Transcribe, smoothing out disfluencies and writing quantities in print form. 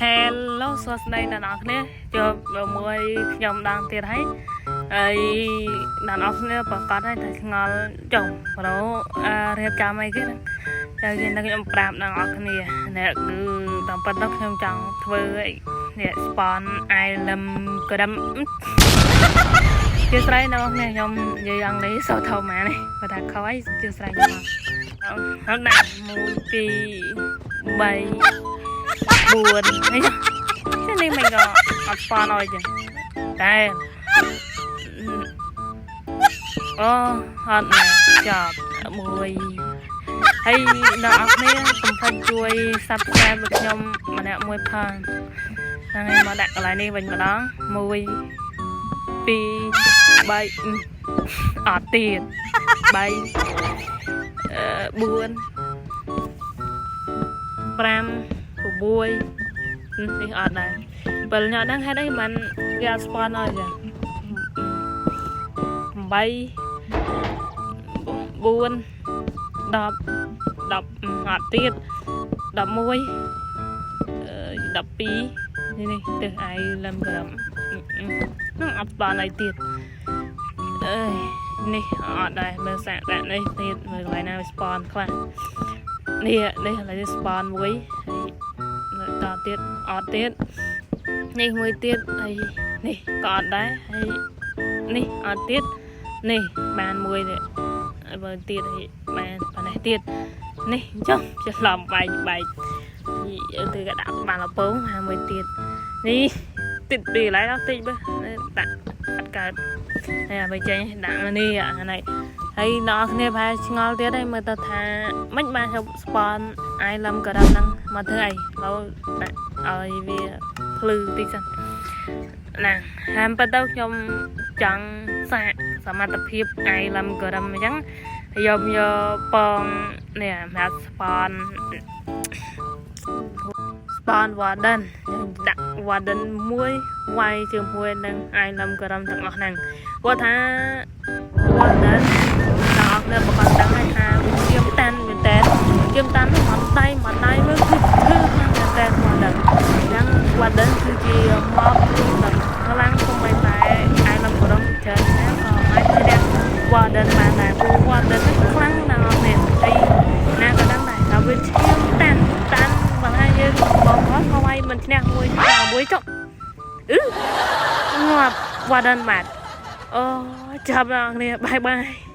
Hello សួស្តីអ្នកនរគ្នាជួបជាមួយខ្ញុំដងទៀតហើយហើយអ្នកនរគ្នាប្រកាសហើយតែឆ្ងល់ចុះប្រូរៀបចំអីគេហ្នឹងហើយខ្ញុំប្រាប់អ្នកនរគ្នានេះគឺតាមពិតទៅខ្ញុំចង់ធ្វើអីនេះ spawn island ក្រាំជាស្រ័យអ្នកនរគ្នាខ្ញុំនិយាយអង់គ្លេសសូវធំម៉ានេះបើថាខុសអីជាស្រ័យខ្ញុំហើយដាក់1 2 3 4នេះមិនក៏អត់ស្ប៉នអីចឹងតែអូអត់ណាចាប់មួយហើយអ្នកអរគ្នាកុំភ្លេចជួយ Subscribe ឲ្យខ្ញុំម្នាក់មួយផងហើយមកដាក់កន្លែងនេះវិញម្ដង1 2 3អត់ទៀត3 4 5 6នេះអត់ដែរបើញ៉ាំហ្នឹងហេតុអីមិនគេអត់ស្ប៉នអត់ចា8 10 4 10 10អត់ទៀត11 12នេះទៅឯលំក្រំនឹងអត់ស្ប៉នអីទៀតអើយនេះអត់ដែរមើលសាក់ដាក់នេះទៀតមើលកន្លែងណាស្ប៉នខ្លះនេះកន្លែងស្ប៉នមួយតទៀតអត់ទៀតនេះមួយទៀតហើយនេះក៏អត់ដែរហើយនេះអត់ទៀតនេះបានមួយនេះបើទៀតហើយបានប៉ុណ្ណេះទៀតនេះចុះច្រឡំបែកទៅក៏ដាក់បានលពងហើយមួយទៀតនេះតិចពីឡើយដល់តិចបើដាក់អត់កើតហើយអ្វីចេញដាក់នេះអានេះហើយអ្នកគ្នាប្រហែលឆ្ងល់ទៀតហើយមើលទៅថាមិនបានហៅ spawn island ក៏ដល់ហ្នឹងមកធ្វើអីឡូវដាក់ឲ្យវាភ្លឺតិចសិនណាហាមប៉ុន្តែខ្ញុំចង់សាកសមត្ថភាព island ក៏ដល់អញ្ចឹងយកពងនេះសម្រាប់ spawn warden ដាក់ warden មួយវាយជាមួយនឹង island ក៏ដល់ទាំងអស់ហ្នឹងគាត់ថា wardenនៅប្រកាសតាំងឲ្យថាខ្ញុំតាន់មែនតើខ្ញុំតាន់មិនដៃមើលគឺធ្វើមែនតើមកដល់អញ្ចឹង warden គឺជាមកនឹងខ្លាំងកុំបីតែឯនឹងក្រុមច្រើនណាស់ក៏អាចធ្វើ warden បានដែរព្រោះ warden ខ្លាំងណាស់នេះហើយណាក៏ដឹងដែរថាវាឈាមតាន់បើថាយើងបងអត់ឲ្យមិនឈ្នះមួយចុះងាប់ warden បាទអូចាប់ដល់គ្នាបាយ